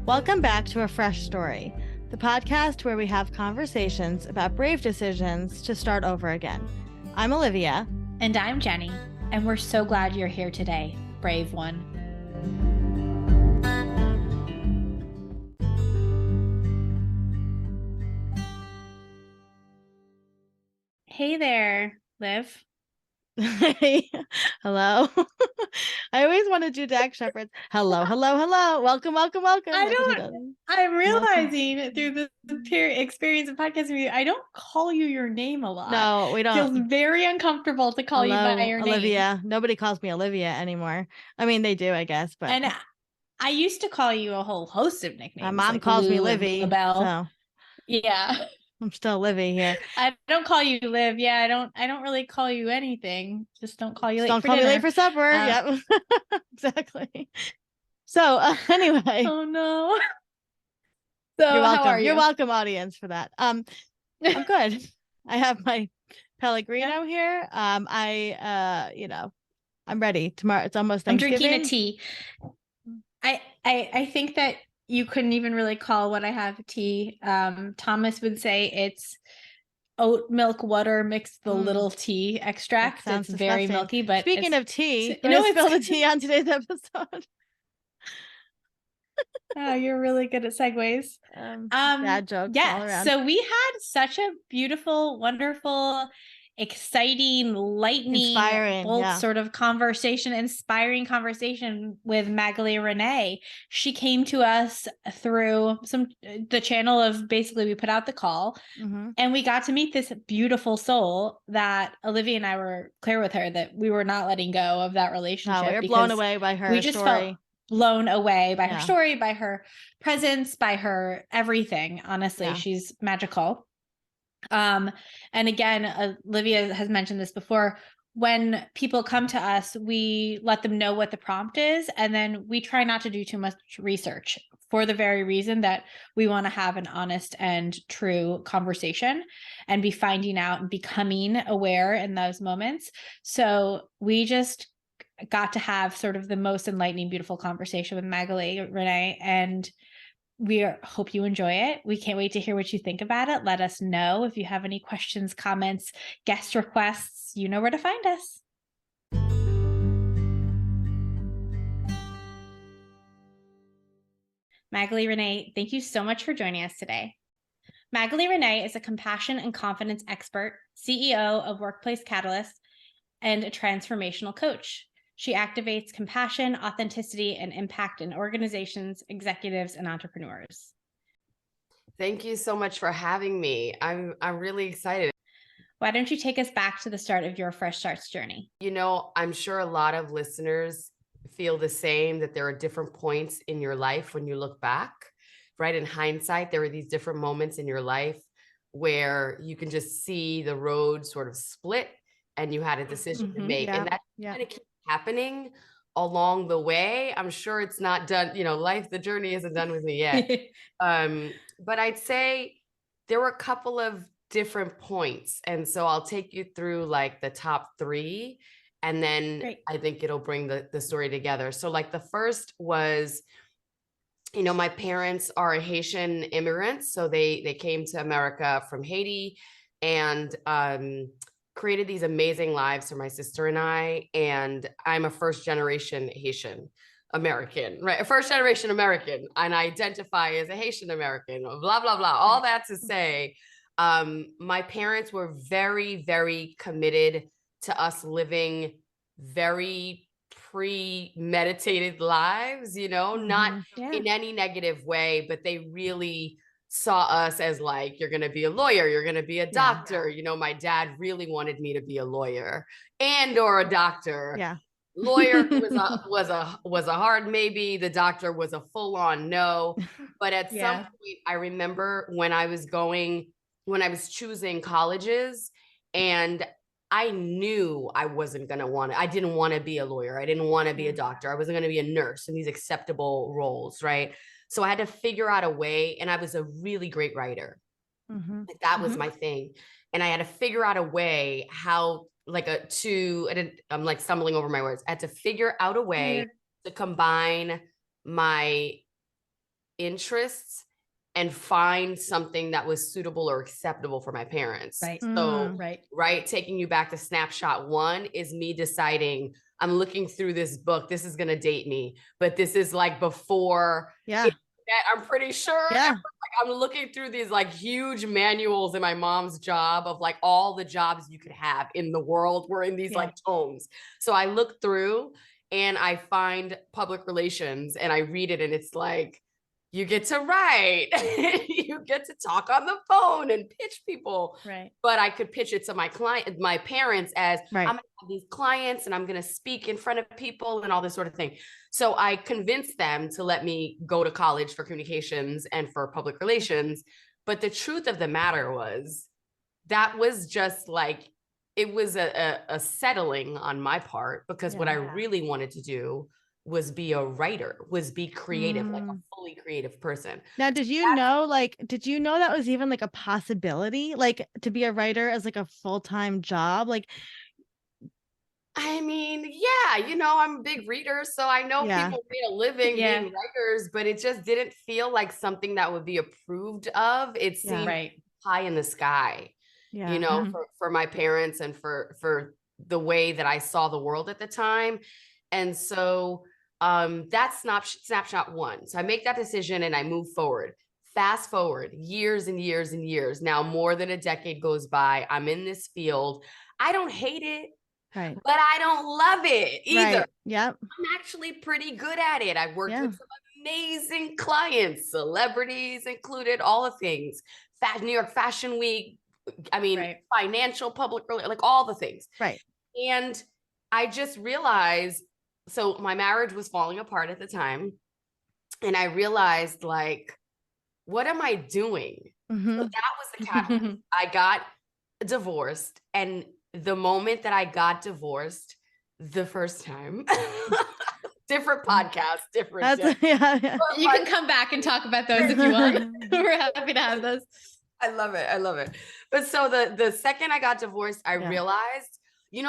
Welcome back to A Fresh Story, the podcast where we have conversations about brave decisions to start over again. I'm Olivia. And I'm Jenny, and we're so glad you're here today, brave one. Hey there, Liv. Hey, hello. I always want to do Dak Shepard's hello. Welcome. I'm realizing through the experience of podcasting with you, I don't call you your name a lot. No, we don't. It feels very uncomfortable to call you by your Olivia. name. Nobody calls me Olivia anymore. I mean, they do, I guess, but. And I used to call you a whole host of nicknames. My mom calls me Livy. So. Yeah. I'm still Livy here. I don't call you Liv. Yeah, I don't really call you anything. Just don't call you late don't for call dinner. me late for supper. Yep. Exactly. So anyway. Oh no. So you're welcome. How are you? You're welcome, audience, for that. I'm good. I have my Pellegrino here. I'm ready. Tomorrow it's almost Thanksgiving. I'm drinking a tea. I think that you couldn't even really call what I have tea. Thomas would say it's oat milk water mixed with a little tea extract. It's disgusting. Very milky. But speaking of tea, you know, spill the tea on today's episode. Oh, you're really good at segues. Bad jokes all around. So we had such a beautiful, wonderful, exciting, lightning, bold sort of conversation, inspiring conversation with Magalie René. She came to us through the channel of basically we put out the call and we got to meet this beautiful soul that Olivia and I were clear with her that we were not letting go of that relationship. No, we were blown away by her we just story. Felt blown away by her story, by her presence, by her everything. Honestly, she's magical. And again, Olivia has mentioned this before. When people come to us, we let them know what the prompt is, and then we try not to do too much research for the very reason that we want to have an honest and true conversation and be finding out and becoming aware in those moments. So we just got to have sort of the most enlightening, beautiful conversation with Magalie René, and we hope you enjoy it. We can't wait to hear what you think about it. Let us know if you have any questions, comments, guest requests. You know where to find us. Magalie René, thank you so much for joining us today. Magalie René is a compassion and confidence expert, CEO of Workplace Catalyst, and a transformational coach. She activates compassion, authenticity, and impact in organizations, executives, and entrepreneurs. Thank you so much for having me. I'm really excited. Why don't you take us back to the start of your Fresh Starts journey? You know, I'm sure a lot of listeners feel the same, that there are different points in your life when you look back, right? In hindsight, there are these different moments in your life where you can just see the road sort of split and you had a decision to make. And that kind of keeps happening along the way. I'm sure it's not done, the journey isn't done with me yet. But I'd say there were a couple of different points. And so I'll take you through like the top three, and then I think it'll bring the story together. So like the first was, my parents are Haitian immigrants. So they came to America from Haiti and, created these amazing lives for my sister and I, and I'm a first generation Haitian American, right? A first generation American, and I identify as a Haitian American, blah, blah, blah. All that to say, my parents were very, very committed to us living very premeditated lives, not in any negative way, but they really saw us as like, you're going to be a lawyer, you're going to be a doctor. My dad really wanted me to be a lawyer or a doctor. Lawyer was a hard maybe. The doctor was a full on no. But at some point, I remember when I was choosing colleges, and I knew I didn't want to be a lawyer. I didn't want to be a doctor. I wasn't going to be a nurse in these acceptable roles, right? So I had to figure out a way, and I was a really great writer. That was my thing. And I had to figure out a way how, I'm like stumbling over my words. I had to figure out a way to combine my interests and find something that was suitable or acceptable for my parents. Right. So, right. Taking you back to snapshot 1 is me deciding I'm looking through this book. This is going to date me, but this is like before. Yeah. I'm pretty sure. Yeah. I'm looking through these like huge manuals in my mom's job of like all the jobs you could have in the world were in these like tomes. So I look through and I find public relations and I read it and it's like, you get to write, you get to talk on the phone and pitch people. Right. But I could pitch it to my parents as right. I'm gonna have these clients and I'm going to speak in front of people and all this sort of thing. So I convinced them to let me go to college for communications and for public relations. But the truth of the matter was that was just like, it was a settling on my part because what I really wanted to do was be a writer, was be creative, like a fully creative person. Now, did you know that was even like a possibility, like to be a writer as like a full-time job? Like, I mean, yeah, I'm a big reader, so I know people made a living being writers, but it just didn't feel like something that would be approved of. It seemed high in the sky, for my parents and for the way that I saw the world at the time. And so that's snapshot 1. So I make that decision and I move forward. Fast forward years and years and years. Now more than a decade goes by. I'm in this field. I don't hate it, but I don't love it either. Yep. I'm actually pretty good at it. I've worked with some amazing clients, celebrities included, all the things. New York Fashion Week. I mean, financial, public, like all the things. Right. And I just realized, so my marriage was falling apart at the time. And I realized, like, what am I doing? So that was the catalyst. I got divorced. And the moment that I got divorced, the first time, different podcast, different. You can come back and talk about those if you want. We're happy to have those. I love it. But so the second I got divorced, I realized,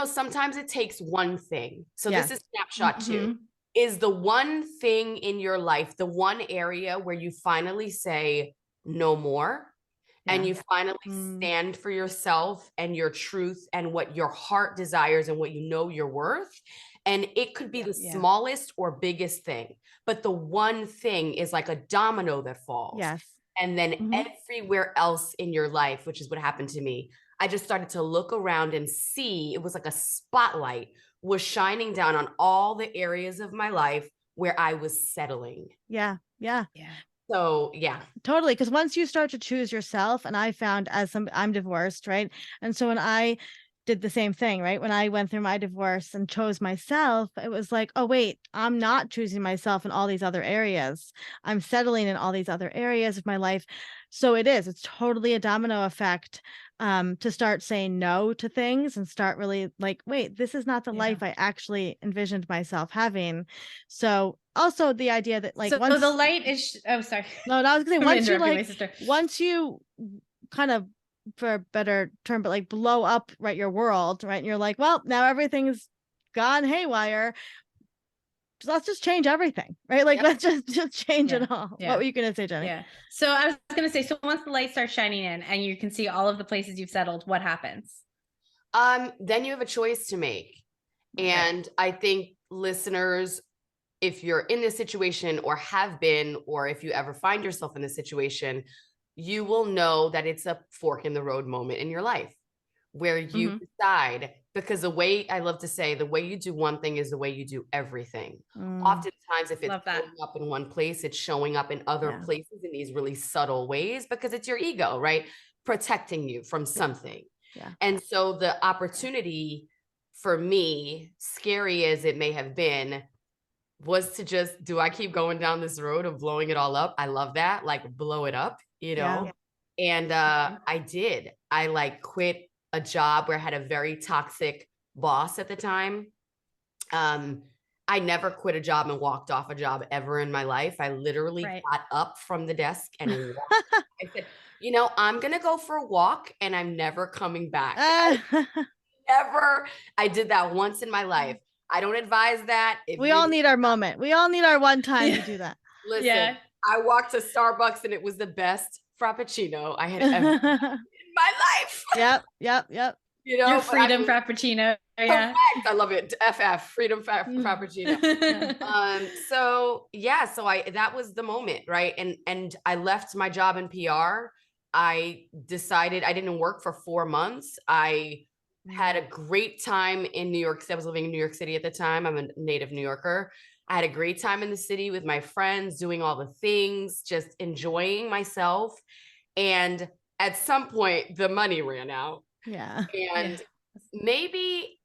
sometimes it takes one thing. So this is snapshot 2, is the one thing in your life, the one area where you finally say no more. And you finally stand for yourself and your truth and what your heart desires and what you're worth. And it could be the smallest or biggest thing, but the one thing is like a domino that falls. Yes. And then everywhere else in your life, which is what happened to me, I just started to look around and see, it was like a spotlight was shining down on all the areas of my life where I was settling. Yeah. So, yeah. Totally. Because once you start to choose yourself, and I found I'm divorced, right? And so when I did the same thing, right? When I went through my divorce and chose myself, it was like, oh, wait, I'm not choosing myself in all these other areas. I'm settling in all these other areas of my life. So it's totally a domino effect to start saying no to things and start really like, wait, this is not the life I actually envisioned myself having. So also the idea that like, once the light is, sorry. No, I was going to say, once you kind of, for a better term, but like blow up your world, right? And you're like, well, now everything's gone haywire. So let's just change everything, right? Like, let's just change it all. What were you going to say, Jenny? Yeah. So I was going to say, so once the light starts shining in and you can see all of the places you've settled, what happens? Then you have a choice to make. And I think listeners, if you're in this situation or have been, or if you ever find yourself in this situation, you will know that it's a fork in the road moment in your life where you decide, because the way I love to say, the way you do one thing is the way you do everything. Oftentimes, if it's showing up in one place, it's showing up in other places in these really subtle ways because it's your ego, right? Protecting you from something. Yeah. And so the opportunity for me, scary as it may have been, was to just, do I keep going down this road of blowing it all up? I love that. Like, blow it up, And I did. I like quit a job where I had a very toxic boss at the time. I never quit a job and walked off a job ever in my life. I literally got up from the desk and walked. I said, I'm going to go for a walk and I'm never coming back. I did that once in my life. I don't advise that. We all need our moment. We all need our one time to do that. Listen, I walked to Starbucks and it was the best Frappuccino I had ever in my life. Yep. You know, your freedom Frappuccino. Yeah. Correct. I love it. FF, freedom Frappuccino. So that was the moment, right? And I left my job in PR. I decided I didn't work for 4 months. I had a great time in New York City. I was living in New York City at the time. I'm a native New Yorker. I had a great time in the city with my friends, doing all the things, just enjoying myself. And at some point, the money ran out. Yeah. And maybe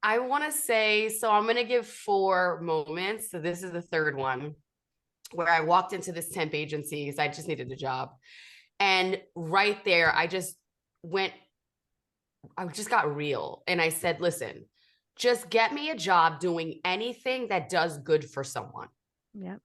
I want to say, so I'm going to give 4 moments. So this is the third one where I walked into this temp agency because I just needed a job. And right there, I just got real. And I said, listen, just get me a job doing anything that does good for someone. Yep.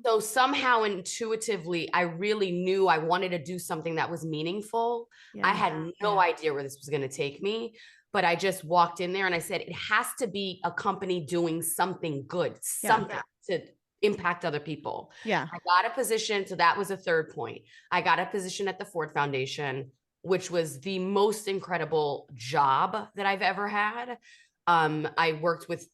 So somehow intuitively, I really knew I wanted to do something that was meaningful. I had no idea where this was going to take me, but I just walked in there and I said, it has to be a company doing something good, something to impact other people. Yeah. I got a position. So that was a third point. I got a position at the Ford Foundation, which was the most incredible job that I've ever had. I worked with,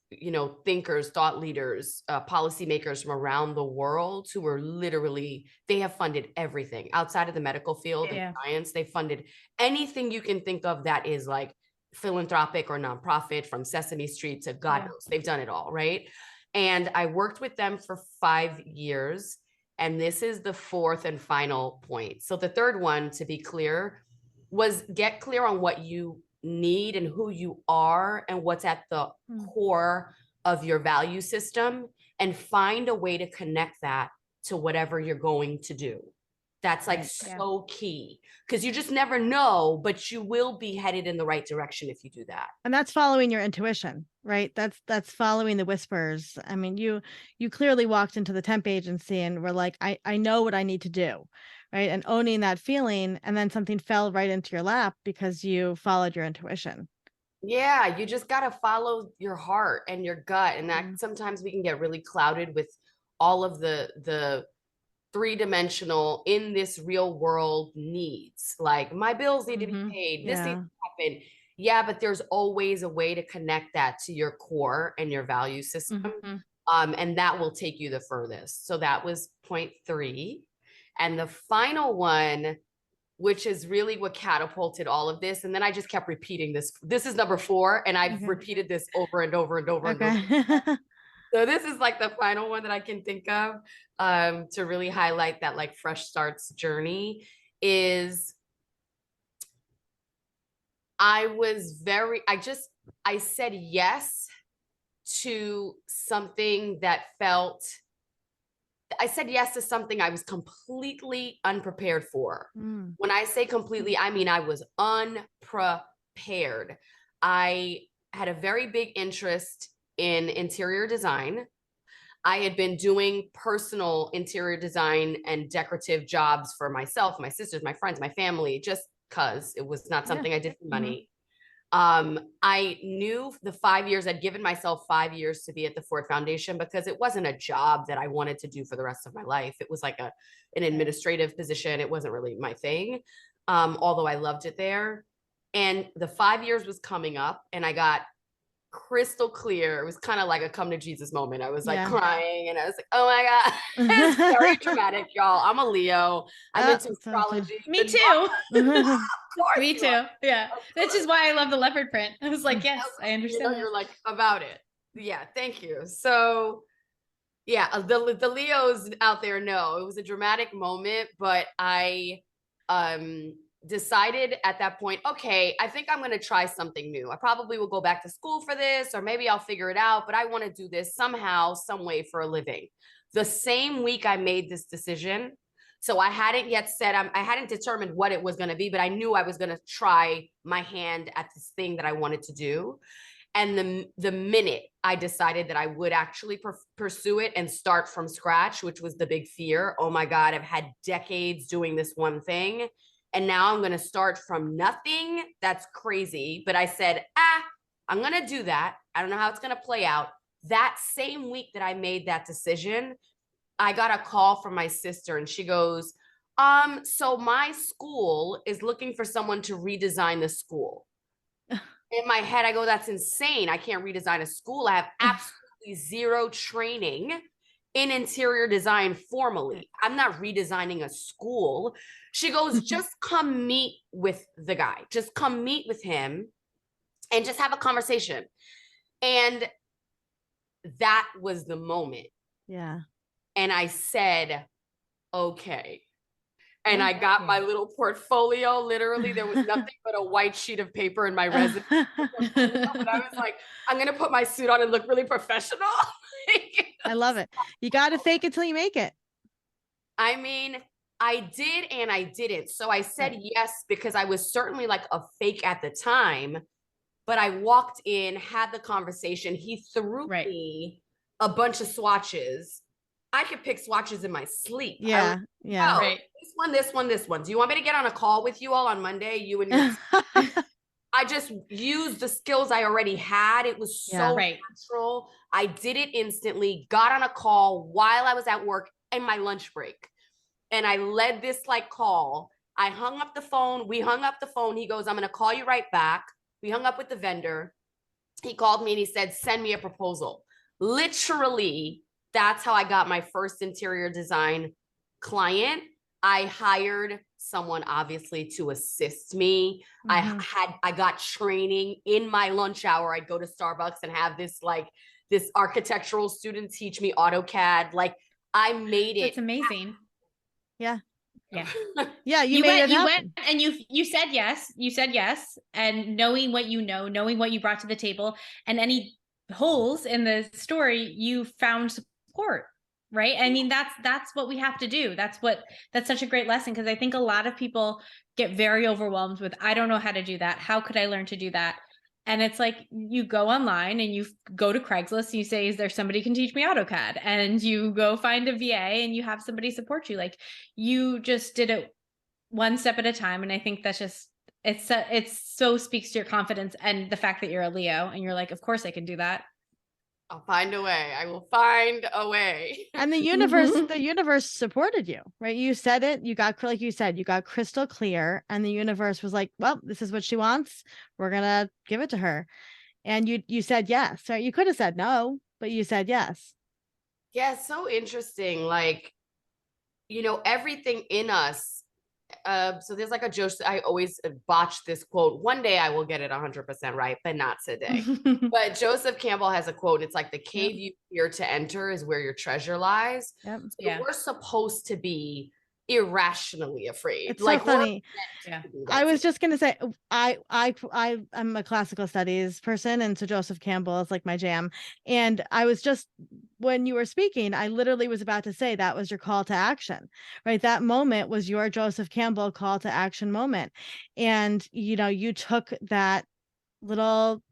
thinkers, thought leaders, policymakers from around the world who were literally, they have funded everything outside of the medical field and science. They funded anything you can think of that is like philanthropic or nonprofit, from Sesame Street to God knows. They've done it all, right? And I worked with them for 5 years. And this is the fourth and final point. So the third one, to be clear, was get clear on what you need and who you are and what's at the core of your value system, and find a way to connect that to whatever you're going to do. That's like so key, because you just never know, but you will be headed in the right direction if you do that. And that's following your intuition, right? That's following the whispers. I mean, you clearly walked into the temp agency and were like, I know what I need to do. Right. And owning that feeling, and then something fell right into your lap because you followed your intuition. Yeah. You just got to follow your heart and your gut. And that sometimes we can get really clouded with all of the 3-dimensional in this real world needs. Like, my bills need to be paid. This needs to happen. Yeah. But there's always a way to connect that to your core and your value system. And that will take you the furthest. So that was point 3. And the final one, which is really what catapulted all of this. And then I just kept repeating this. This is number 4. And I've repeated this over and over and over and over. So this is like the final one that I can think of to really highlight that like fresh starts journey is I said yes to something that I said yes to something I was completely unprepared for. When I say completely, I mean I was unprepared. I had a very big interest in interior design. I had been doing personal interior design and decorative jobs for myself, my sisters, my friends, my family, just because it was not something I did for money. I knew the 5 years, I'd given myself 5 years to be at the Ford Foundation because it wasn't a job that I wanted to do for the rest of my life. It was like an administrative position. It wasn't really my thing, although I loved it there. And the 5 years was coming up and I got crystal clear. It was kind of like a come to Jesus moment. I was like crying and I was like, oh my God. It's very dramatic, y'all. I'm a Leo. I'm into astrology. Me too. Me too. Yeah. That's just why I love the leopard print. I was like, yes, I understand. You're like about it. Yeah. Thank you. So yeah, the Leos out there know it was a dramatic moment, but I decided at that point, okay, I think I'm going to try something new. I probably will go back to school for this, or maybe I'll figure it out, but I want to do this somehow, some way for a living. The same week I made this decision. So I hadn't yet said, I hadn't determined what it was going to be, but I knew I was going to try my hand at this thing that I wanted to do. And the minute I decided that I would actually pursue it and start from scratch, which was the big fear. Oh my God, I've had decades doing this one thing. And now I'm going to start from nothing. That's crazy. But I said, I'm going to do that. I don't know how it's going to play out. That same week that I made that decision, I got a call from my sister and she goes, so my school is looking for someone to redesign the school. In my head, I go, that's insane. I can't redesign a school. I have absolutely zero training in interior design formally. I'm not redesigning a school. She goes, just come meet with the guy. Just come meet with him and just have a conversation. And that was the moment. Yeah. And I said, okay. And I got my little portfolio. Literally, there was nothing but a white sheet of paper in my resume. And I was like, I'm going to put my suit on and look really professional. I love it. You got to fake it till you make it. I mean, I did and I didn't. So I said yes, because I was certainly like a fake at the time. But I walked in, had the conversation. He threw me a bunch of swatches. I could pick swatches in my sleep. Yeah. Yeah. Oh, this one, this one, this one. Do you want me to get on a call with you all on Monday? You and your I just used the skills I already had. It was so natural. I did it instantly, got on a call while I was at work in my lunch break. And I led this like call. I hung up the phone. We hung up the phone. He goes, I'm going to call you right back. We hung up with the vendor. He called me and he said, send me a proposal. Literally, that's how I got my first interior design client. I hired someone obviously to assist me. I got training in my lunch hour. I'd go to Starbucks and have this architectural student teach me AutoCAD. Like I made it. It's amazing. Yeah. Yeah. Yeah. You went and you said yes. You said yes. And knowing what you know, knowing what you brought to the table and any holes in the story, you found support. Right. I mean, that's what we have to do. That's such a great lesson. Cause I think a lot of people get very overwhelmed with, I don't know how to do that. How could I learn to do that? And it's like, you go online and you go to Craigslist and you say, is there somebody who can teach me AutoCAD? And you go find a VA and you have somebody support you. Like you just did it one step at a time. And I think that's just, it's so speaks to your confidence and the fact that you're a Leo and you're like, of course I can do that. I'll find a way. I will find a way. And the universe supported you, right? You said it, you got, like you said, you got crystal clear and the universe was like, well, this is what she wants. We're going to give it to her. And you said yes, right? You could have said no, but you said yes. Yeah. So interesting. Like, everything in us. So there's like a joke. I always botch this quote. One day I will get it 100% right, but not today. But Joseph Campbell has a quote. It's like the cave you fear to enter is where your treasure lies. Yep. So we're supposed to be irrationally afraid. It's like so funny. I was just gonna say I'm a classical studies person, and so Joseph Campbell is like my jam. And I was just, when you were speaking, I literally was about to say that was your call to action, right? That moment was your Joseph Campbell call to action moment. And you took that little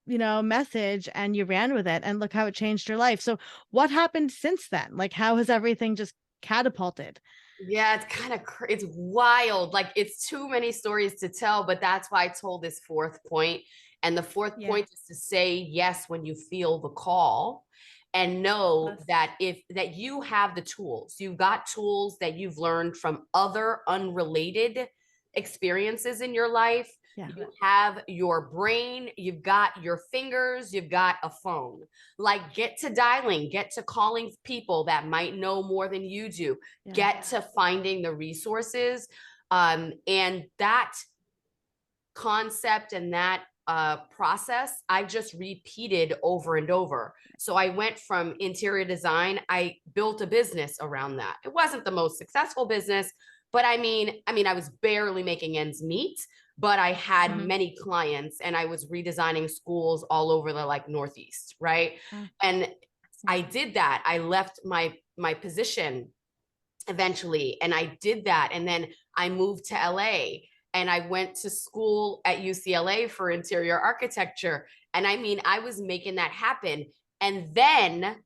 message and you ran with it, and look how it changed your life. So what happened since then? Like, how has everything just catapulted? Yeah, it's kind of it's wild. Like it's too many stories to tell, but that's why I told this fourth point. And the fourth point is to say yes when you feel the call, and know that that you have the tools. You've got tools that you've learned from other unrelated experiences in your life. Yeah. You have your brain, you've got your fingers, you've got a phone. Like get to dialing, get to calling people that might know more than you do, get to finding the resources. And that concept and that process, I just repeated over and over. So I went from interior design, I built a business around that. It wasn't the most successful business, but I mean, I was barely making ends meet. But I had many clients and I was redesigning schools all over the Northeast. Right. And I did that. I left my position eventually and I did that. And then I moved to LA and I went to school at UCLA for interior architecture. And I was making that happen. And then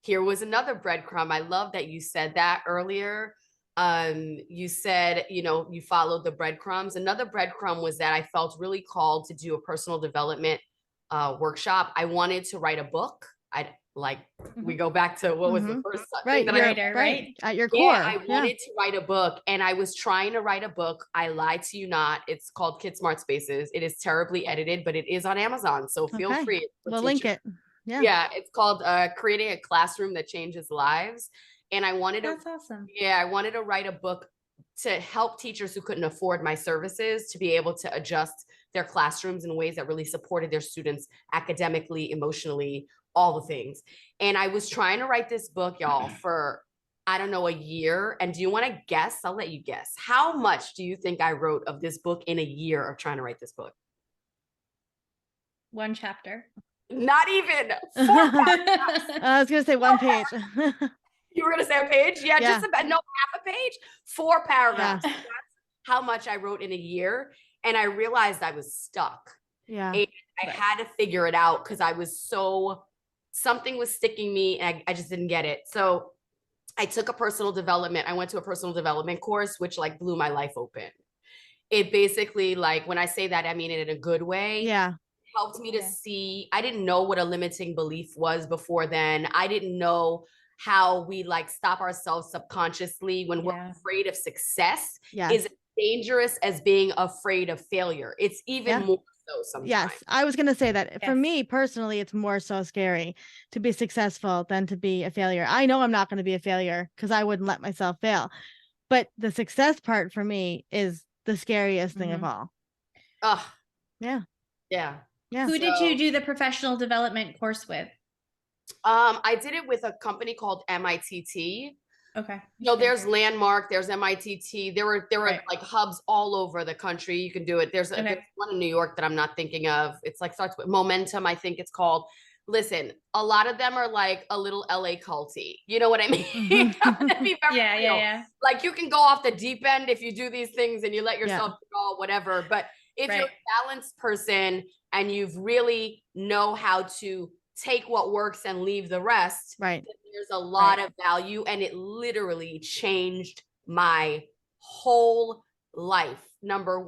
here was another breadcrumb. I love that you said that earlier. You said, you followed the breadcrumbs. Another breadcrumb was that I felt really called to do a personal development workshop. I wanted to write a book. like we go back to what was the first thing that right at your core. I wanted to write a book, and I was trying to write a book. I lied to you not. It's called Kid Smart Spaces. It is terribly edited, but it is on Amazon. So feel free. We'll link it. Yeah. It's called Creating a Classroom That Changes Lives. And I wanted That's awesome. Yeah, I wanted to write a book to help teachers who couldn't afford my services to be able to adjust their classrooms in ways that really supported their students academically, emotionally, all the things. And I was trying to write this book, y'all, for, I don't know, a year. And do you want to guess? I'll let you guess. How much do you think I wrote of this book in a year of trying to write this book? 1 chapter. Not even 4 paragraphs. I was going to say 1 page. You were going to say a page? Yeah, just about, no, half a page, 4 paragraphs. That's how much I wrote in a year. And I realized I was stuck. Yeah. And I had to figure it out because I was something was sticking me and I just didn't get it. So I took a personal development. I went to a personal development course, which like blew my life open. It basically, like, when I say that, I mean it in a good way. Yeah. Helped me to see, I didn't know what a limiting belief was before then. I didn't know how we like stop ourselves subconsciously when we're afraid of success is as dangerous as being afraid of failure. It's even more so sometimes. Yes, I was going to say that for me personally, it's more so scary to be successful than to be a failure. I know I'm not going to be a failure because I wouldn't let myself fail. But the success part for me is the scariest thing of all. Oh, yeah. Yeah. Yeah. Who did you do the professional development course with? I did it with a company called MITT. Okay. No, there's Landmark, there's MITT. There were like hubs all over the country. You can do it. There's one in New York that I'm not thinking of. It's like starts with Momentum, I think it's called. Listen, a lot of them are like a little LA culty. You know what I mean? Yeah. Like you can go off the deep end if you do these things and you let yourself go, whatever. But if you're a balanced person and you've really know how to take what works and leave the rest, there's a lot of value, and it literally changed my whole life.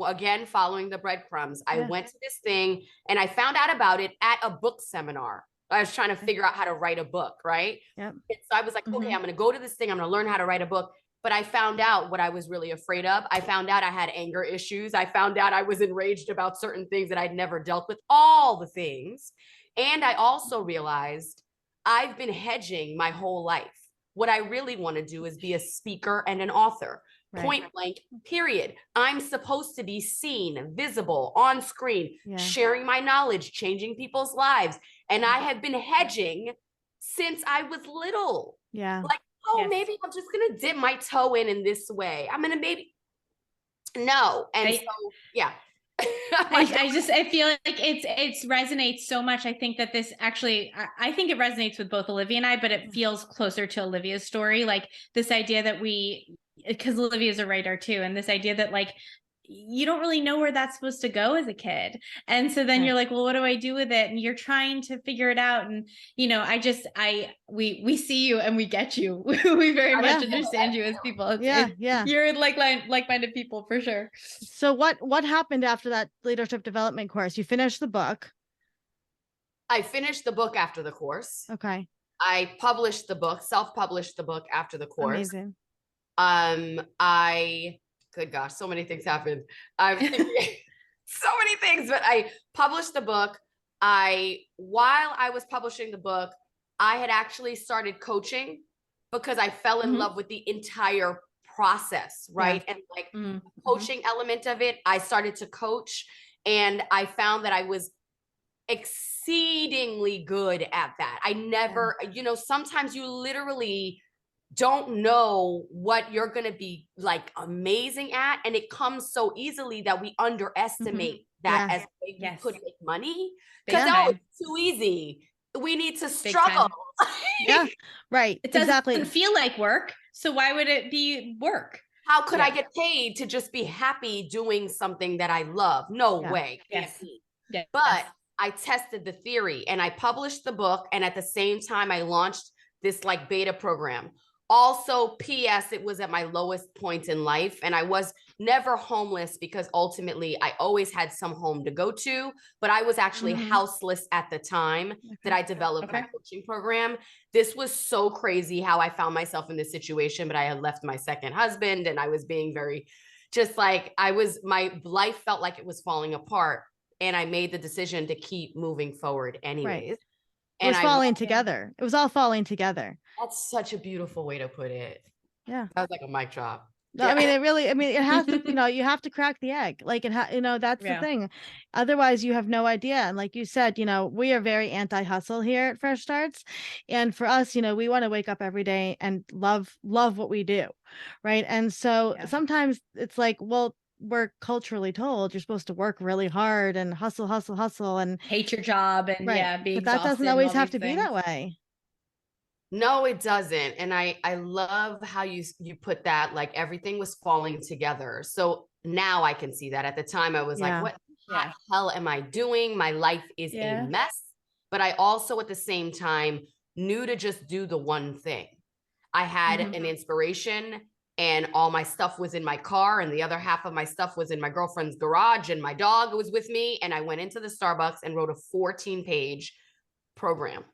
Again, following the breadcrumbs. I went to this thing and I found out about it at a book seminar. I was trying to figure out how to write a book, right? Yep. And so I was like, okay, I'm going to go to this thing. I'm going to learn how to write a book. But I found out what I was really afraid of. I found out I had anger issues. I found out I was enraged about certain things that I'd never dealt with, all the things. And I also realized I've been hedging my whole life. What I really want to do is be a speaker and an author. Point blank, period. I'm supposed to be seen, visible, on screen, sharing my knowledge, changing people's lives. And I have been hedging since I was little. Yeah. Like, maybe I'm just going to dip my toe in this way. I'm going to no. And I feel like it resonates so much. I think that this actually, I think it resonates with both Olivia and I, but it feels closer to Olivia's story. Like this idea that because Olivia's a writer too. And this idea that like, you don't really know where that's supposed to go as a kid. And so then you're like, well, what do I do with it? And you're trying to figure it out. And, you know, we see you and we get you. We very much understand you as people. You're like-minded people for sure. So what happened after that leadership development course? You finished the book. I finished the book after the course. Okay. I published the book, self-published the book after the course. Amazing. Good gosh, so many things happened. I'm thinking so many things, but I published the book. While I was publishing the book, I had actually started coaching because I fell in love with the entire process, right? And like the coaching element of it, I started to coach, and I found that I was exceedingly good at that. I never, sometimes you literally don't know what you're going to be like amazing at. And it comes so easily that we underestimate that as a way you could make money. Because it's too easy. We need to struggle. Right. It doesn't feel like work. So why would it be work? How could I get paid to just be happy doing something that I love? No way. But I tested the theory and I published the book. And at the same time, I launched this like beta program. Also, P.S., it was at my lowest point in life. And I was never homeless because ultimately I always had some home to go to, but I was actually houseless at the time that I developed my coaching program. This was so crazy how I found myself in this situation, but I had left my second husband and I was being very just like, my life felt like it was falling apart, and I made the decision to keep moving forward anyways. Right. It was falling together. It was all falling together. That's such a beautiful way to put it. Yeah. That was like a mic drop. No, I mean, it has to, you have to crack the egg. Like that's the thing. Otherwise you have no idea. And like you said, we are very anti-hustle here at Fresh Starts. And for us, we want to wake up every day and love what we do. Right. And so sometimes it's like, well, we're culturally told you're supposed to work really hard and hustle and hate your job and be but that doesn't always have to be that way. No, it doesn't. And I love how you put that, like everything was falling together. So now I can see that. At the time I was like, what the hell am I doing? My life is a mess. But I also at the same time knew to just do the one thing. I had an inspiration and all my stuff was in my car and the other half of my stuff was in my girlfriend's garage and my dog was with me. And I went into the Starbucks and wrote a 14-page program.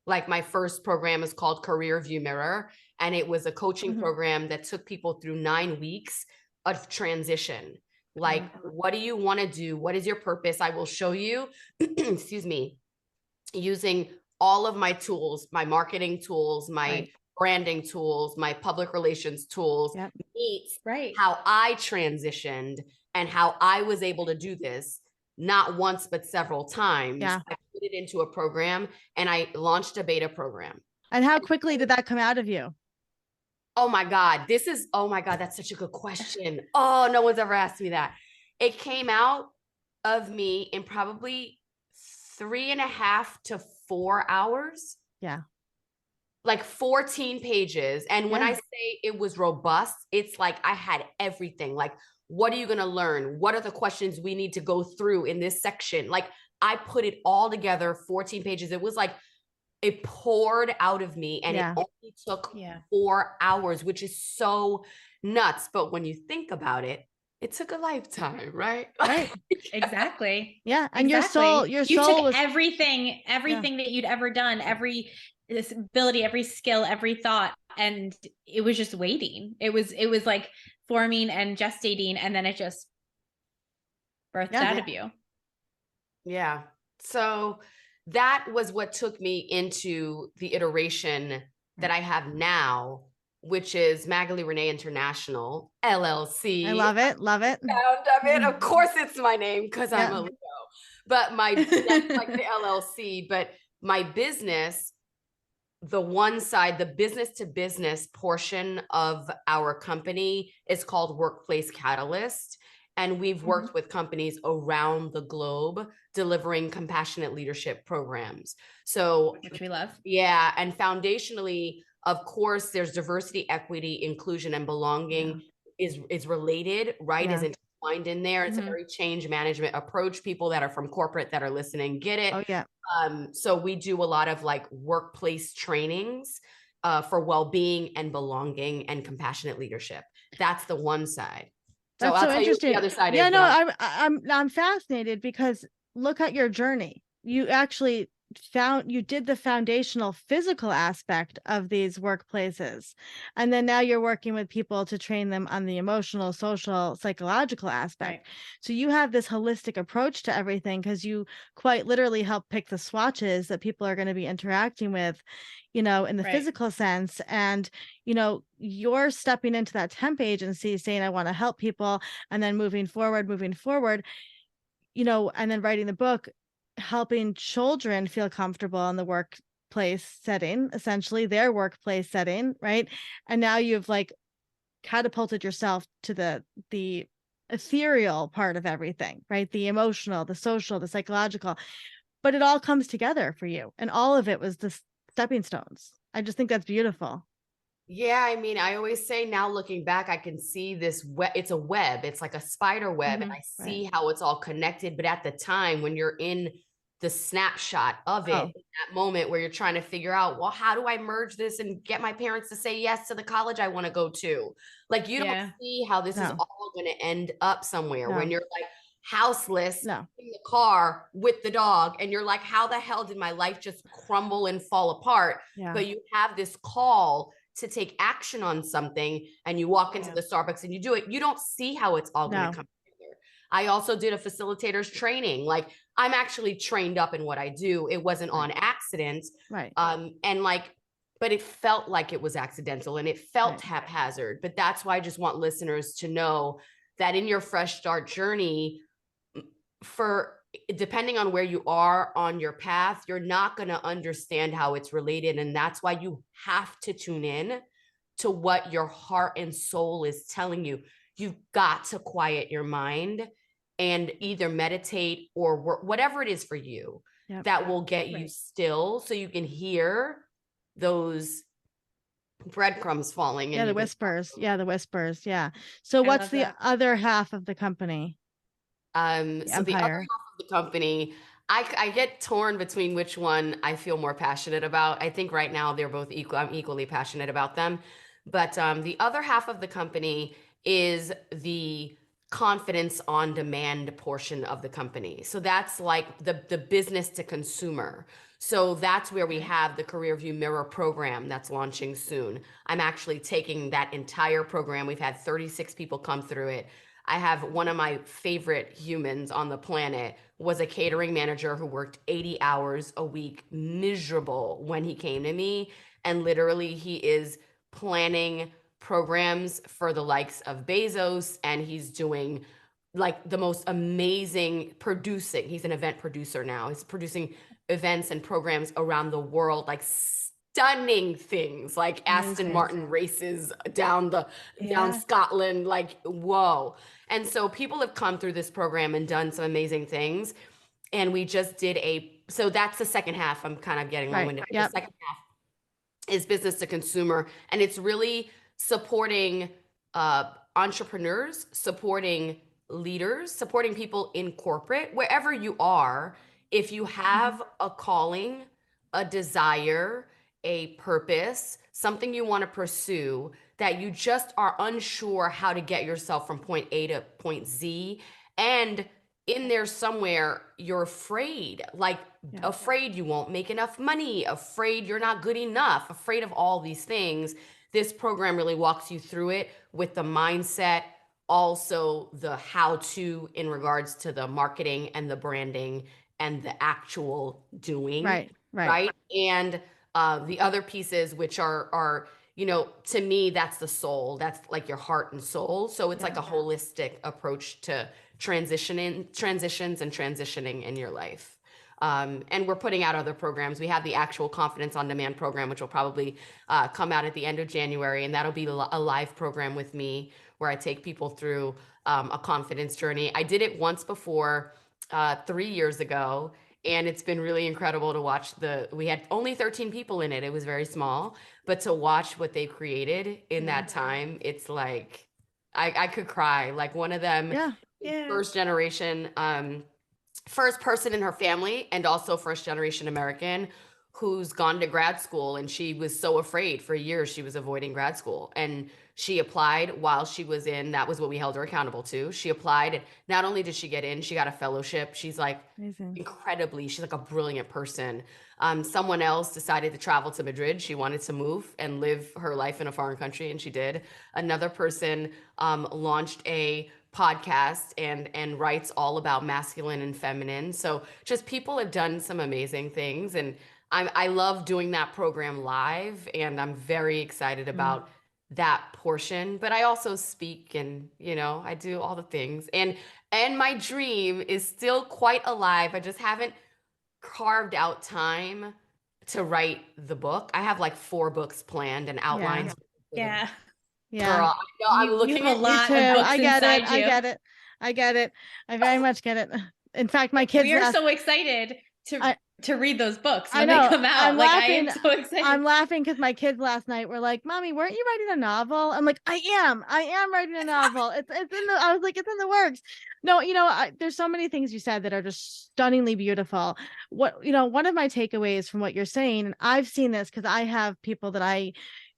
Like my first program is called Career View Mirror, and it was a coaching program that took people through 9 weeks of transition. Like, what do you want to do? What is your purpose? I will show you, excuse me, using all of my tools, my marketing tools, my branding tools, my public relations tools, meets how I transitioned and how I was able to do this. Not once, but several times. I put it into a program and I launched a beta program. And how quickly did that come out of you? Oh my God. That's such a good question. Oh, no one's ever asked me that. It came out of me in probably 3.5 to 4 hours. Yeah. Like 14 pages. And when I say it was robust, it's like I had everything. Like, what are you going to learn? What are the questions we need to go through in this section? Like I put it all together, 14 pages. It was like, it poured out of me and it only took 4 hours, which is so nuts. But when you think about it, it took a lifetime, right? Right. Exactly. Yeah. And your soul you took was everything that you'd ever done, every ability, every skill, every thought. And it was just waiting. It was like forming and gestating, and then it just birthed out of you. Yeah. So that was what took me into the iteration that I have now, which is Magalie René International, LLC. I love it. Love it. Of course it's my name because I'm a Leo. But that's like the LLC. But my business, the one side, the business to business portion of our company is called Workplace Catalyst. And we've worked with companies around the globe delivering compassionate leadership programs. So, which we love. Yeah. And foundationally, of course, there's diversity, equity, inclusion, and belonging is related, right? Is intertwined in there. It's a very change management approach. People that are from corporate that are listening get it. Oh, yeah. So we do a lot of like workplace trainings for well-being and belonging and compassionate leadership. That's the one side. So I'll tell you what the other side is. Yeah, no, I'm fascinated because look at your journey. You actually you did the foundational physical aspect of these workplaces. And then now you're working with people to train them on the emotional, social, psychological aspect. So you have this holistic approach to everything because you quite literally help pick the swatches that people are going to be interacting with, in the physical sense. And, you're stepping into that temp agency saying, I want to help people. And then moving forward, and then writing the book, helping children feel comfortable in the workplace setting, essentially their workplace setting, right? And now you've like catapulted yourself to the ethereal part of everything, right? The emotional, the social, the psychological, but it all comes together for you. And all of it was the stepping stones. I just think that's beautiful. Yeah, I mean, I always say now looking back, I can see this web. It's a web. It's like a spider web. And I see how it's all connected. But at the time when you're in the snapshot of it, in that moment where you're trying to figure out, well, how do I merge this and get my parents to say yes to the college I want to go to? Like, you don't see how this is all all going to end up somewhere. No. When you're like houseless No. in the car with the dog, and you're like, how the hell did my life just crumble and fall apart? Yeah. But you have this call to take action on something, and you walk into the Starbucks and you do it. You don't see how it's all going to come together. I also did a facilitator's training. Like, I'm actually trained up in what I do. It wasn't on accident. Right. And like, but it felt like it was accidental, and it felt haphazard. But that's why I just want listeners to know that in your fresh start journey, depending on where you are on your path, you're not going to understand how it's related. And that's why you have to tune in to what your heart and soul is telling you. You've got to quiet your mind and either meditate or work, whatever it is for you that will get you still, so you can hear those breadcrumbs falling. The whispers. The whispers. Yeah. So what's the other half of the company? So the other half of the company, I get torn between which one I feel more passionate about. I think right now they're both equal. I'm equally passionate about them. But the other half of the company is the confidence on demand portion of the company. So that's like the business to consumer. So that's where we have the Career View Mirror program that's launching soon. I'm actually taking that entire program. We've had 36 people come through it. I have one of my favorite humans on the planet was a catering manager who worked 80 hours a week, miserable when he came to me. And literally he is planning programs for the likes of Bezos, and he's doing like the most amazing producing. He's an event producer now. He's producing events and programs around the world, like stunning things, like Aston Martin races down Scotland, like, whoa. And so people have come through this program and done some amazing things. And we just did so that's the second half. I'm kind of getting long-winded. The second half is business to consumer. And it's really supporting entrepreneurs, supporting leaders, supporting people in corporate, wherever you are. If you have a calling, a desire, a purpose, something you want to pursue, that you just are unsure how to get yourself from point A to point Z, and in there somewhere you're afraid, afraid you won't make enough money, afraid you're not good enough, afraid of all these things. This program really walks you through it with the mindset, also the how-to in regards to the marketing and the branding and the actual doing. Right. And the other pieces, which are, to me, that's the soul. That's like your heart and soul. So it's like a holistic approach to transitions and transitioning in your life. And we're putting out other programs. We have the actual Confidence on Demand program, which will probably come out at the end of January. And that'll be a live program with me where I take people through a confidence journey. I did it once before 3 years ago. And it's been really incredible to watch we had only 13 people in it. It was very small, but to watch what they created in that time, it's like, I could cry. Like one of them, first generation, first person in her family, and also first generation American, who's gone to grad school. And she was so afraid for years. She was avoiding grad school, and she applied while she was in. That was what we held her accountable to. She applied. Not only did she get in, she got a fellowship. She's like she's like a brilliant person. Someone else decided to travel to Madrid. She wanted to move and live her life in a foreign country, and she did. Another person launched a podcast and writes all about masculine and feminine. So just people have done some amazing things. And I love doing that program live, and I'm very excited about that portion. But I also speak, and I do all the things, and my dream is still quite alive. I just haven't carved out time to write the book. I have like 4 books planned and outlines. Yeah. Girl, I know I'm looking at a lot. I get it. I very much get it. In fact, my kids. We are so excited to read those books when they come out. I am so excited. I'm laughing because my kids last night were like, "Mommy, weren't you writing a novel?" I'm like, I am writing a novel. I was like, it's in the works. No, there's so many things you said that are just stunningly beautiful. One of my takeaways from what you're saying, and I've seen this because I have people that I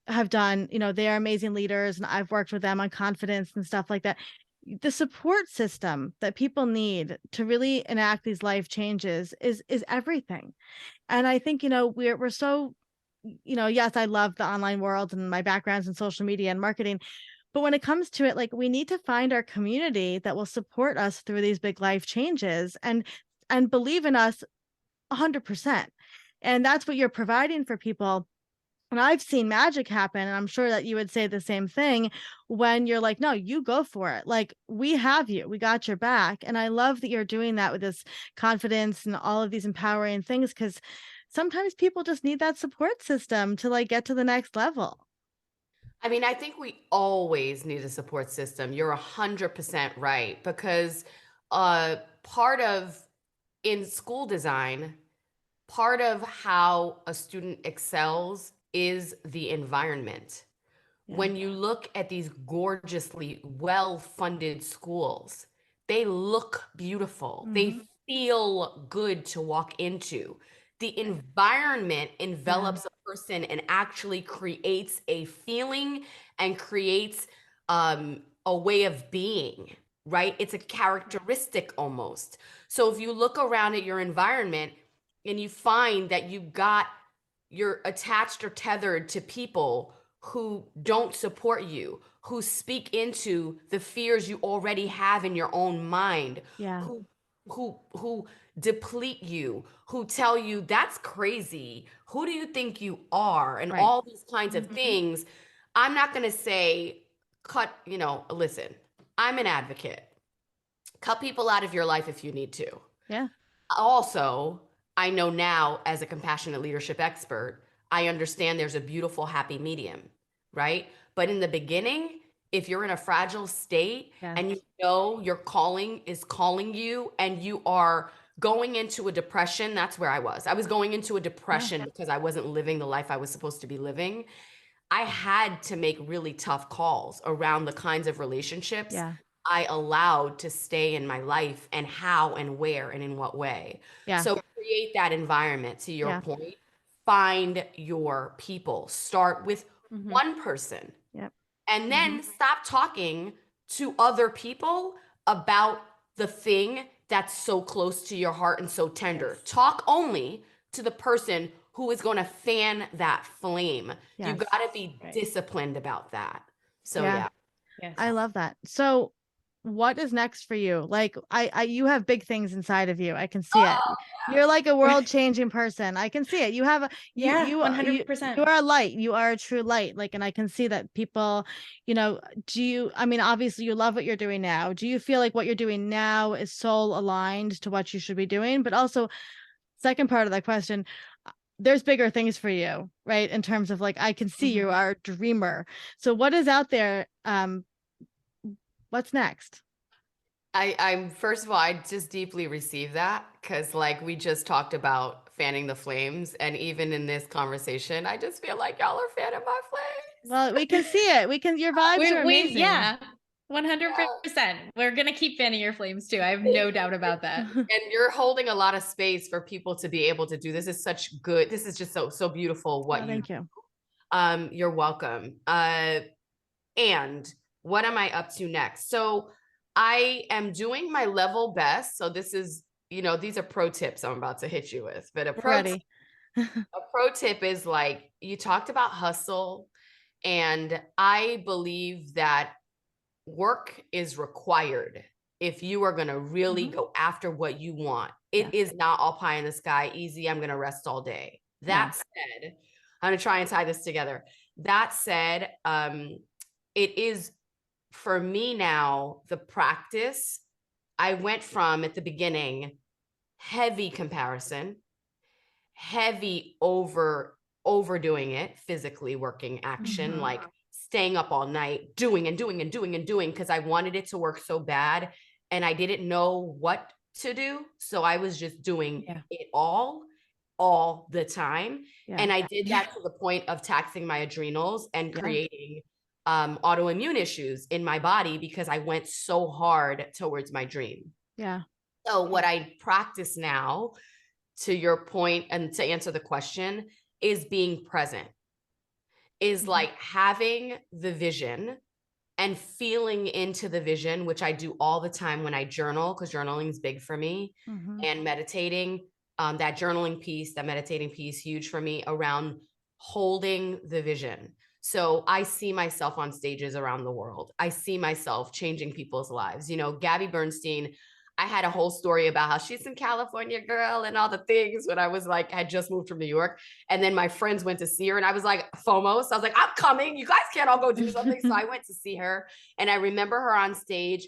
have done, they are amazing leaders, and I've worked with them on confidence and stuff like that. the support system that people need to really enact these life changes is everything. And I think, we're so, yes, I love the online world and my background's in social media and marketing. But when it comes to it, like, we need to find our community that will support us through these big life changes and believe in us 100%. And that's what you're providing for people. And I've seen magic happen, and I'm sure that you would say the same thing when you're like, no, you go for it. Like, we have you, we got your back. And I love that you're doing that with this confidence and all of these empowering things, because sometimes people just need that support system to like get to the next level. I mean, I think we always need a support system. You're 100% right, because part of in school design, part of how a student excels is the environment. Yeah. When you look at these gorgeously well-funded schools, they look beautiful. Mm-hmm. They feel good to walk into. The environment envelops a person and actually creates a feeling and creates a way of being, right? It's a characteristic almost. So if you look around at your environment and you find that you're attached or tethered to people who don't support you, who speak into the fears you already have in your own mind, who deplete you, who tell you that's crazy, who do you think you are, and all these kinds of things. I'm not going to say listen, I'm an advocate. Cut people out of your life if you need to. Yeah. Also, I know now, as a compassionate leadership expert, I understand there's a beautiful, happy medium, right? But in the beginning, if you're in a fragile state and you know your calling is calling you and you are going into a depression, that's where I was. I was going into a depression because I wasn't living the life I was supposed to be living. I had to make really tough calls around the kinds of relationships I allowed to stay in my life, and how and where and in what way. So create that environment, to your point. Find your people. Start with one person. And then stop talking to other people about the thing that's so close to your heart and so tender. Talk only to the person who is going to fan that flame. You got to be disciplined about that. So I love that. So what is next for you? Like, you have big things inside of you. I can see it. You're like a world changing person. I can see it. You have you 100%. You are a light. You are a true light. Like, and I can see that people, obviously you love what you're doing now. Do you feel like what you're doing now is soul aligned to what you should be doing? But also, second part of that question, there's bigger things for you, right? In terms of like, I can see you are a dreamer. So what is out there? What's next? I'm first of all, I just deeply receive that, because like we just talked about fanning the flames, and even in this conversation, I just feel like y'all are fanning my flames. Well, we can see it. Your vibes are amazing. 100%. We're gonna keep fanning your flames too. I have no doubt about that. And you're holding a lot of space for people to be able to do this. Is such good. This is just so beautiful. Thank you. You're welcome. And what am I up to next? So I am doing my level best. So this is, these are pro tips I'm about to hit you with. But a pro tip is, like, you talked about hustle. And I believe that work is required if you are going to really go after what you want. It is not all pie in the sky, easy, I'm going to rest all day. That said, I'm going to try and tie this together. That said, it is, for me now, the practice. I went from, at the beginning, heavy comparison, heavy overdoing it, physically working action, like staying up all night, doing because I wanted it to work so bad and I didn't know what to do. So I was just doing it all the time. And I did that to the point of taxing my adrenals and creating autoimmune issues in my body, because I went so hard towards my dream. So what I practice now, to your point and to answer the question, is being present, is like having the vision and feeling into the vision, which I do all the time when I journal, because journaling is big for me, and meditating, that journaling piece, that meditating piece, huge for me around holding the vision. So I see myself on stages around the world. I see myself changing people's lives. You know, Gabby Bernstein, I had a whole story about how she's in California, girl, and all the things when I was like, I had just moved from New York. And then my friends went to see her and I was like, FOMO. So I was like, I'm coming. You guys can't all go do something. So I went to see her. And I remember her on stage.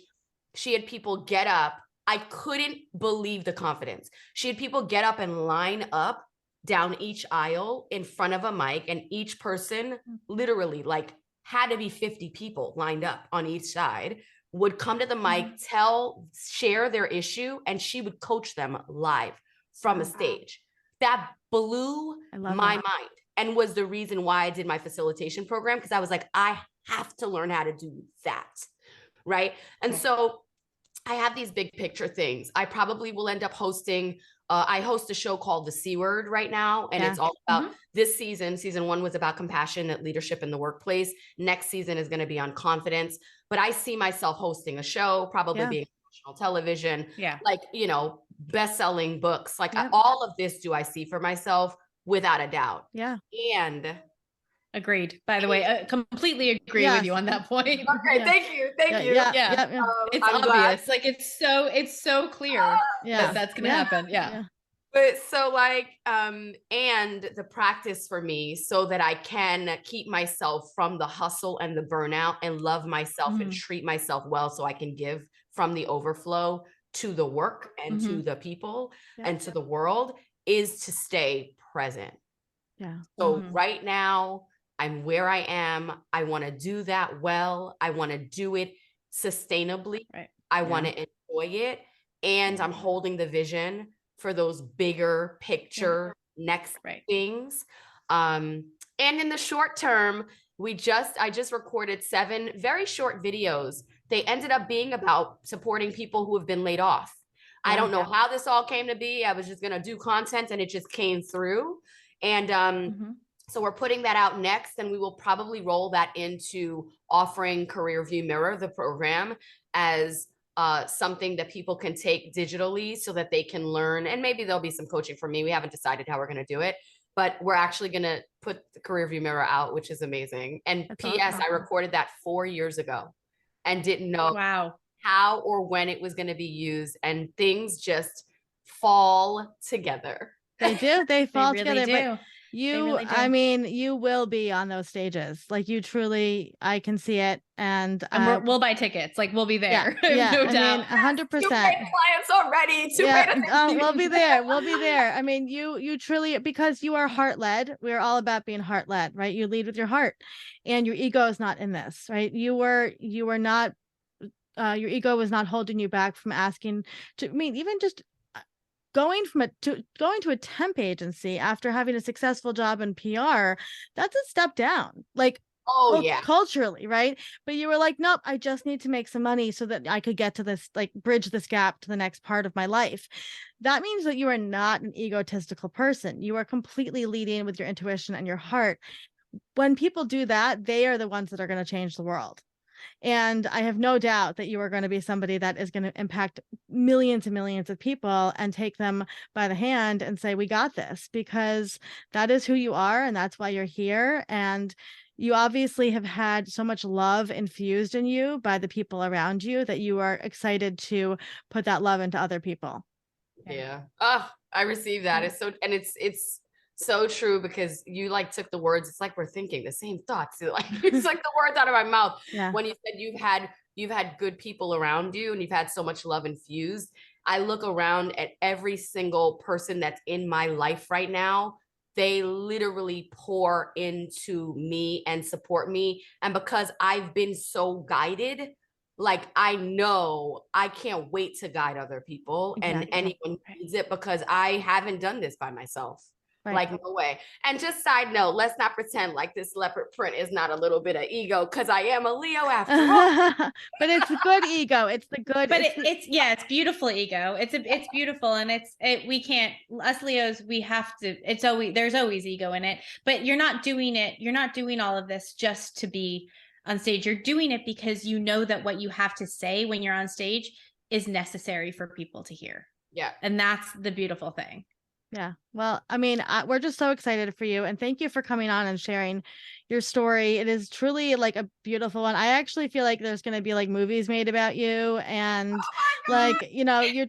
She had people get up. I couldn't believe the confidence. She had people get up and line up down each aisle in front of a mic, and each person literally like had to be 50 people lined up on each side, would come to the mic, share their issue, and she would coach them live from a stage. That blew my mind and was the reason why I did my facilitation program, because I was like, I have to learn how to do that, right? And so I have these big picture things. I probably will end up hosting, I host a show called The C Word right now. And it's all about this season. Season 1 was about compassionate leadership in the workplace. Next season is going to be on confidence. But I see myself hosting a show, probably being national television, like, you know, best-selling books. Like all of this do I see for myself without a doubt. And agreed. By the way, I completely agree with you on that point. Okay, thank you. It's I'm obvious. glad. Like it's so clear that that's going to happen. But so like, and the practice for me so that I can keep myself from the hustle and the burnout and love myself and treat myself well so I can give from the overflow to the work and to the people and to the world is to stay present. So right now, I'm where I am. I want to do that well. I want to do it sustainably. I want to enjoy it. And I'm holding the vision for those bigger picture next things. And in the short term, I just recorded 7 very short videos. They ended up being about supporting people who have been laid off. I don't know how this all came to be. I was just going to do content and it just came through. And so we're putting that out next, and we will probably roll that into offering Career View Mirror, the program, as something that people can take digitally so that they can learn. And maybe there'll be some coaching for me. We haven't decided how we're going to do it, but we're actually going to put the Career View Mirror out, which is amazing. And P.S., I recorded that 4 years ago and didn't know how or when it was going to be used. And things just fall together. They do. They fall they really together. Do. But I mean, you will be on those stages. Like you truly, I can see it. And we'll buy tickets. Like we'll be there. No doubt. 100%. Clients already. We'll be there. We'll be there. I mean, you truly, because you are heart led. We're all about being heart led, right? You lead with your heart, and your ego is not in this, right? You were not, your ego was not holding you back from asking to, I mean, even just going to a temp agency after having a successful job in PR, that's a step down, like culturally, right? But you were like, nope, I just need to make some money so that I could get to this, like bridge this gap to the next part of my life. That means that you are not an egotistical person. You are completely leading with your intuition and your heart. When people do that, they are the ones that are going to change the world. And I have no doubt that you are going to be somebody that is going to impact millions and millions of people and take them by the hand and say, we got this, because that is who you are. And that's why you're here. And you obviously have had so much love infused in you by the people around you that you are excited to put that love into other people. Yeah. Oh, I received that. It's so true, because you like took the words. It's like we're thinking the same thoughts. Like it's like the words out of my mouth. When you said you've had good people around you and you've had so much love infused. I look around at every single person that's in my life right now. They literally pour into me and support me. And because I've been so guided, like I know I can't wait to guide other people and anyone needs it, because I haven't done this by myself. Like, no way. And just side note, let's not pretend like this leopard print is not a little bit of ego, because I am a Leo after all. But it's a good ego. It's the good. But it's beautiful ego. It's beautiful, and we can't, us Leos, we have to. There's always ego in it. But you're not doing it. You're not doing all of this just to be on stage. You're doing it because you know that what you have to say when you're on stage is necessary for people to hear. Yeah. And that's the beautiful thing. Yeah. Well, I mean, we're just so excited for you. And thank you for coming on and sharing your story. It is truly like a beautiful one. I actually feel like there's going to be like movies made about you. And like, you know, you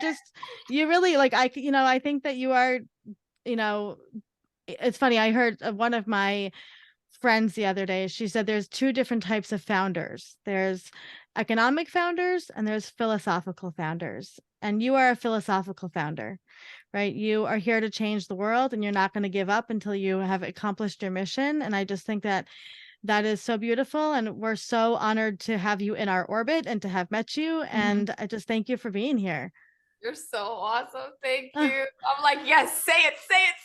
really like, I think that you are, you know, it's funny. I heard one of my friends the other day, she said there's two different types of founders. There's economic founders and there's philosophical founders. And you are a philosophical founder, right? You are here to change the world and you're not going to give up until you have accomplished your mission. And I just think that that is so beautiful. And we're so honored to have you in our orbit and to have met you. And I just thank you for being here. You're so awesome. Thank you. I'm like, yes, say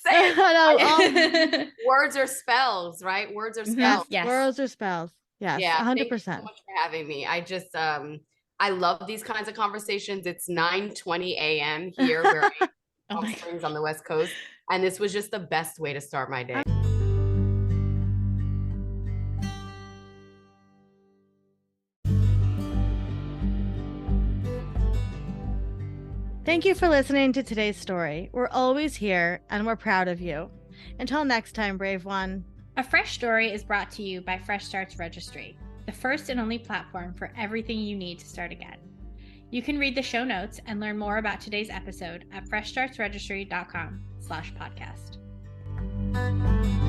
it. Words are spells, right? Words are spells. Yes. Words are spells. Yes. Yeah. 100%. Thank you so much for having me. I just, I love these kinds of conversations. It's 9:20 a.m. here where I am Palm Springs on the West Coast. And this was just the best way to start my day. Thank you for listening to today's story. We're always here and we're proud of you. Until next time, brave one. A Fresh Story is brought to you by Fresh Starts Registry, the first and only platform for everything you need to start again. You can read the show notes and learn more about today's episode at freshstartsregistry.com/podcast.